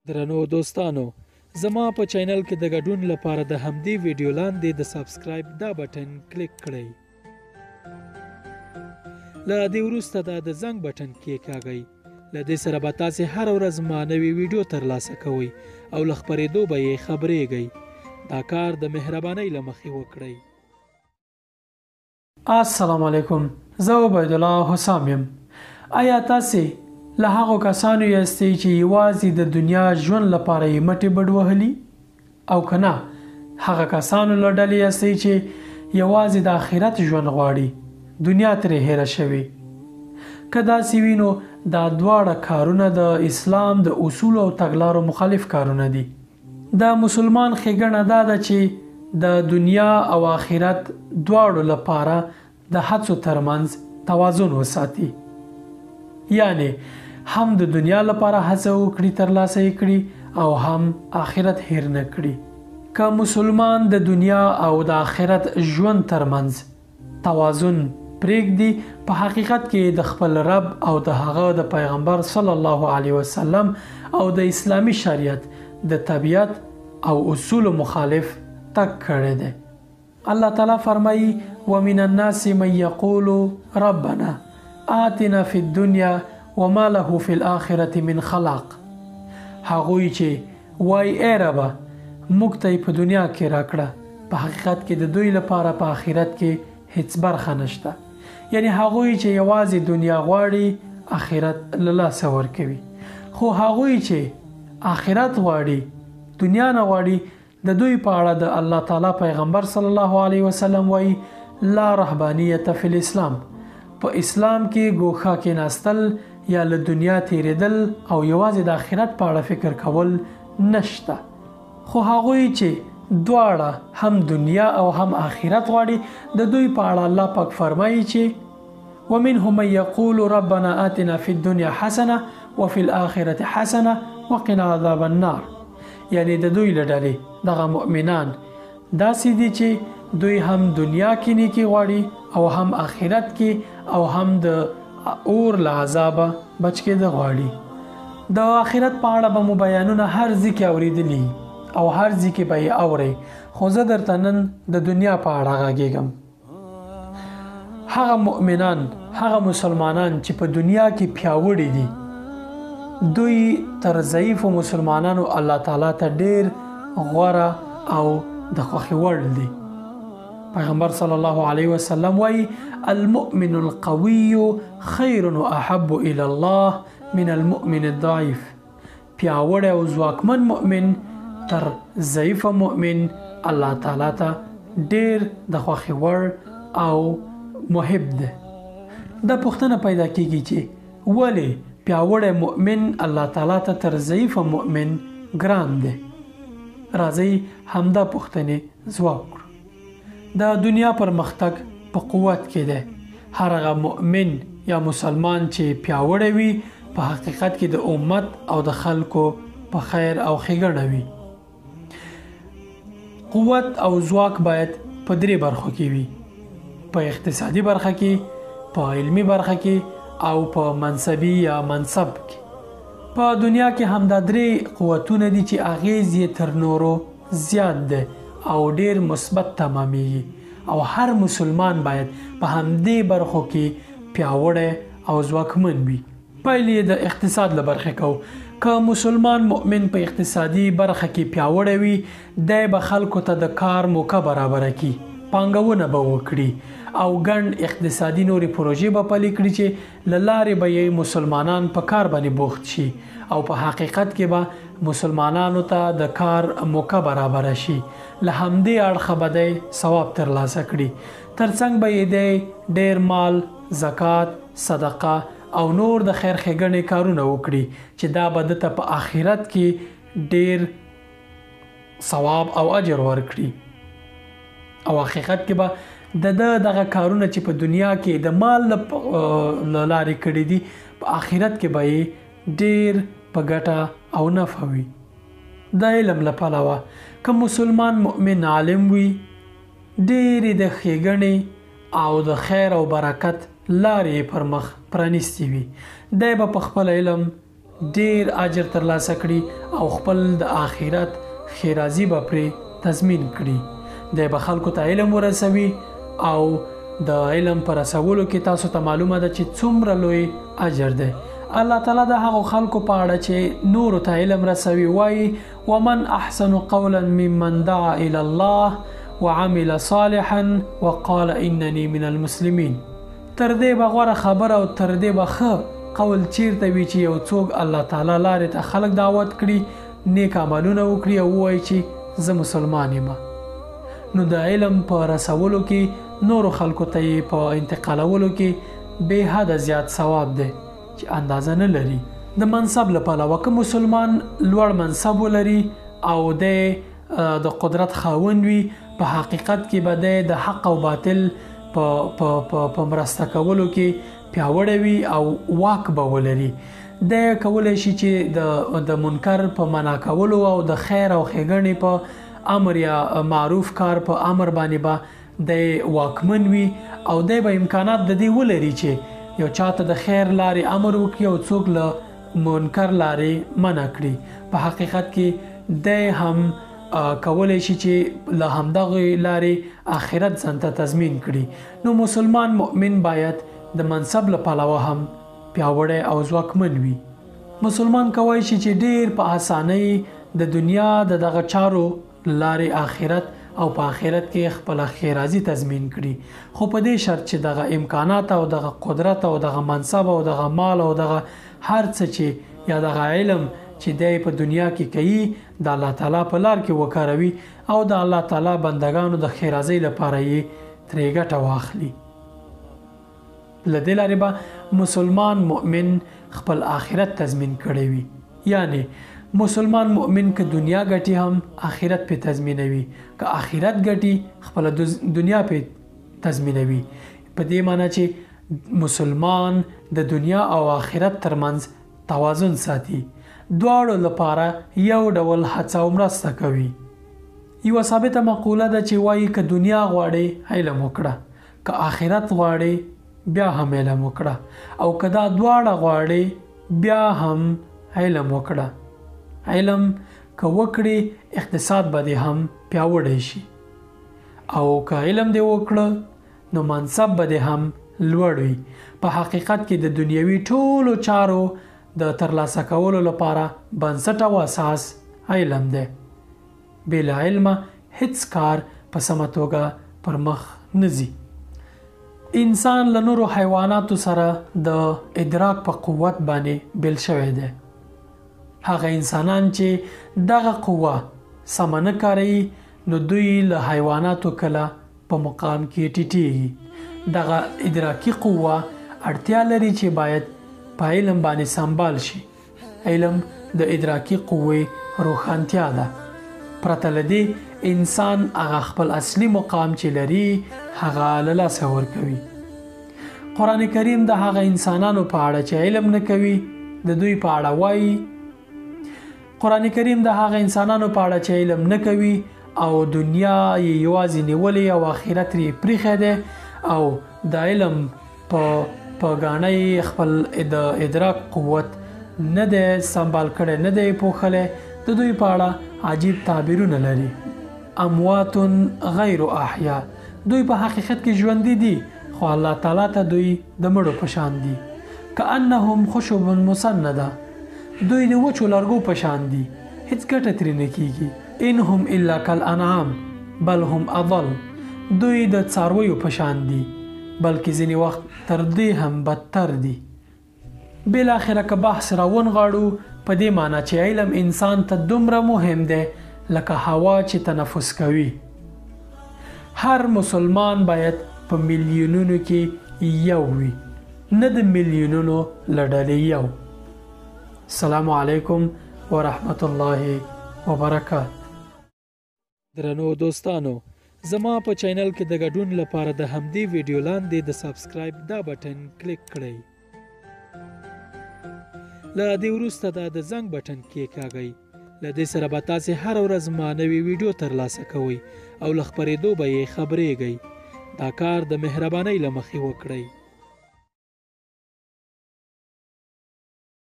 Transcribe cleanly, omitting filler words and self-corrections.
درنو دوستانو زما په چینل کې د ګډون لپاره د همدې ویډیو لاندې د سبسکرایب دا بټن کلیک کړئ. له دې وروسته د زنګ بټن کېکاږئ. له دې سره به تاسې هر ورځ ما نوې ویډیو ترلاسه کوئ او له خپرېدو به یې خبرېږئ. دا کار د مهربانۍ له مخې وکړئ. السلام علیکم، زه عبید الله حسام یم. آیا تاسې له هغو کسانو یاستئ چې یوازې د دنیا ژوند لپاره یې مټې بډ وهلي، او که نه هغه کسانو له ډلې یاستئ چې یوازې د آخرت ژوند غواړي، دنیا ترې هیره شوې؟ که داسې وي نو دا دواړه کارونه د اسلام د اصولو او تګلارو مخالف کارونه دي. د مسلمان ښېګڼه دا ده چې د دنیا او آخرت دواړو لپاره د هڅو ترمنځ توازن وساتي، یعنی هم د دنیا لپاره هڅه وکړي ترلاسه یې کړي او هم آخرت هیر نه کړي. که مسلمان د دنیا او د آخرت ژوند ترمنځ توازن پرېږدي، په حقیقت کې د خپل رب او د هغه د پیغمبر صلی الله علیه وسلم او د اسلامی شریعت د طبیعت او اصول مخالف تک کړی دی. الله تعالی فرمایي: ومن الناس من یقول ربنا آتنا فی الدنیا وما له فی الاخرة من خلاق. هغوی چې وای ای ربه موږ ته په دنیا کې راکړه، په حقیقت کې د دوی لپاره په آخرت کې هیڅ برخه نشته. یعنی هغوی چې یوازې دنیا غواړي آخرت له لاسه ورکوي. خو هغوی چې آخرت غواړي دنیا نه غواړي، د دوی په اړه د الله تعالی پیغمبر صلی الله علیه وسلم وایي: لا رهبانیت فی الاسلام. په اسلام کې ګوښه کېناستل یا له دنیا تیریدل او یوازې د آخرت په اړه فکر کول نشته. خو هغوی چې دواړه هم دنیا او هم آخرت غواړي، د دوی په اړه الله پاک فرمایي چې ومنهم من یقول ربنا آتنا فی الدنیا حسنه وفي الاخرة حسنه وقنا عذاب النار. یعنی د دوی له ډلې دغه مؤمنان داسې دي چې دوی هم دنیا کې نیکي غواړي او هم آخرت کې او هم د اور له عذابه بچ کېده غواړي. د آخرت په اړه به مو بیانونه هر ځای کې اورېدلي او هر ځای کې به یې اورئ، خو زه درته نن د دنیا په اړه غږېږم. هغه مؤمنان، هغه مسلمانان چې په دنیا کې پیاوړي دي، دوی تر ضعیفو مسلمانانو الله تعالی ته ډېر غوره او د خوښې وړ دي. پیغمبر صلی الله علیه وسلم وایي: المؤمن القوي خیر واحب الى الله من المؤمن الضعیف. پیاوړی او ځواکمن مؤمن تر ضعیف مؤمن الله تعالی ته ډېر د خوښې وړ او محب ده. دا پوښتنه پیدا کیږي چې ولې پیاوړی مؤمن الله تعالی ته تر ضعیف مؤمن ګران دی؟ راځئ همدا پوښتنې ځواب کړو. د دنیا پرمختګ په قوت کې دی. هر هغه مؤمن یا مسلمان چې پیاوړی وي، په حقیقت کې د امت او د خلکو په خیر او ښېګڼه وي. قوت او ځواک باید په درې برخو کې وي: په اقتصادي برخه کې، په علمي برخه کې او په منصبي یا منصب کې. په دنیا کې همدا درې قوتونه دي چې اغیز یې تر نورو زیات دی او ډیر مثبت تمامېږي، او هر مسلمان باید په همدې برخو کې پیاوړی او ځواکمن وي. پیل یې د اقتصاد له برخې کوو. که مسلمان مؤمن په اقتصادي برخه کې پیاوړی وي، دی به خلکو ته د کار موقع برابره کړي، پانګونه به وکړي او ګڼ اقتصادي نورې پروژې به پلي کړي چې له لارې به یې مسلمانان په کار باندې بوخت شي او په حقیقت کې به مسلمانانو ته د کار موقع برابره شي. له همدې اړخه به دی ثواب ترلاسه کړي. ترڅنګ به یې دی ډېر مال، زکات، صدقه او نور د خیر ښېګڼې کارونه وکړي چې دا به دته په آخرت کې ډېر ثواب او اجر ورکړي. او حقیقت کې به دغه کارونه چې په دنیا کې د مال له لارې کړي دي، په آخرت کې به یې ډېر په ګټه او نفع وي. د علم له پلوه که مسلمان مؤمن عالم وي، ډېرې د ښېګڼې او د خیر او برکت لارې پر مخ پرانیستې وي، دی به په خپل علم ډیر اجر ترلاسه کړي او خپل د آخرت خیرازي به پرې تضمین کړي. د به خلکو ته علم ورسوي او د علم پر رسولو کې تاسو ته معلومه ده چې څومره لوی اجر ده. الله تعالی د هغو خلکو په اړه چې نور ته علم رسوي وایي ومن احسن قولا ممن دعا الى الله وعمل صالحا وقال انني من المسلمين. تر دې به غوره خبره او تر دې به ښه قول چیرته وي چې یو څوک الله تعالی لارې ته خلک دعوت کړي، نیک عملونه وکړي او وایي چې زه مسلمان یم. نو د علم په رسولو کې نورو خلکو ته په انتقالولو کې به حد زیات ثواب دی چې اندازه نه لري. د منصب لپاره وکه مسلمان لوړ منصب ولري او د قدرت خاوند وي، په حقیقت کې به د حق او باطل په مرسته کولو کې پیاوړی وي او واک به ولري. د کولی شي چې د منکر په منع کولو او د خیر او ښېګڼې په امر یا معروف کار په امر باندې به د واکمن وي او د به امکانات د دې ولري چې یو چاته د خیر لارې امر وکړي او څوک له منکر لارې منع کړي. په حقیقت کې د هم کولی شي چې له همدغه لارې آخرت ځان ته تضمین کړي. نو مسلمان مؤمن باید د منصب له پلوه هم پیاوړی او ځواکمن وي. مسلمان کولی شي چې ډیر په اسانۍ د دنیا دغه چارو لارې آخرت او په آخرت کې خپل خیرازي تضمین کړي، خو په دې شرط چې دغه امکانات او دغه قدرت او دغه منصب او دغه مال او دغه هر څه چې یا دغه علم چې دی په دنیا کې کوي د الله تعالی په لار کې وکاروي او د الله تعالی بندگانو د خیرازي لپاره یې ترې ګټه واخلي. له دې لارې به مسلمان مؤمن خپل آخرت تضمین کړی وي. یعنی مسلمان مؤمن که دنیا ګټي هم آخرت په تضمینوي، که آخرت ګټي خپل دنیا په تضمینوي. په دې معنی چې مسلمان د دنیا او آخرت ترمنځ توازن ساتي، دواړو لپاره یو ډول هڅه او مرسته کوي. یو ثابته مقوله ده چې وایي که دنیا غواړي علم وکړه، که آخرت غواړي بیا هم علم وکړه، او که دا دواړه غواړي بیا هم علم وکړه. علم که وکړي اقتصاد به دې هم پیاوړی شي، او که علم دې وکړه نو منصب به دې هم لوړ وي. په حقیقت کې د دنیوي ټولو چارو د ترلاسه کولو لپاره بنسټ او اساس علم دی. بلا علمه هیڅ کار په سمه توګه پر مخ نه ځي. انسان له نورو حیواناتو سره د ادراک په قوت باندې بل شوی دی. هغه انسانان چې دغه قوه سم نه کاروي نو دوی له حیواناتو کله په مقام کې ټیټیږي. دغه ادراکي قوه اړتیا لري چې باید په علم باندې سنبال شي. علم د ادراکي قوې روښانتیا ده. پرته له دې انسان هغه خپل اصلي مقام چې لري هغه له لاسه ورکوي. قرآن کریم د هغه انسانانو په اړه چې علم نه کوي د دوی په اړه وایي. قرآن کریم د هغه انسانانو په اړه چې علم نه کوي او دنیا یې یوازې نیولې او آخرت یې پریښی دی او د علم په ګاڼه خپل د ادراک قوت نه دی سنبال کړی، نه دی پوښلی، د دوی په اړه عجیب تعبیرونه لري. اموات غیر احیا، دوی په حقیقت کې ژوندي دي خو الله تعالی ته دوی د مړو په شان دي. کأنهم خشب مسنده، دوی د وچو لرګو په شان دي، هیڅ ګټه ترې نه کیږي. ان هم الا کالانعام بل هم اضل، دوی د څارویو په شان دي بلکې ځینې وخت تر دې هم بدتر دي. بالاخره که بحث راونغاړو په دې معنی چې علم انسان ته دومره مهم دی لکه هوا چې تنفس کوي. هر مسلمان باید په میلیونونو کې یو وي، نه د میلیونونو له ډلې یو. السلام علیکم ورحمت الله وبرکاته. درنو دوستانو، زما په چینل کې د ګډون لپاره د همدې ویډیو لاندې د سبسکرایب دا بټن کلیک کړئ. له دې وروسته د زنګ بټن کېکاږئ. له دې سره به تاسې هر ورځ ما نوې ویډیو ترلاسه کوئ او له خپرېدو به یې خبرېږئ. دا کار د مهربانۍ له مخې وکړئ.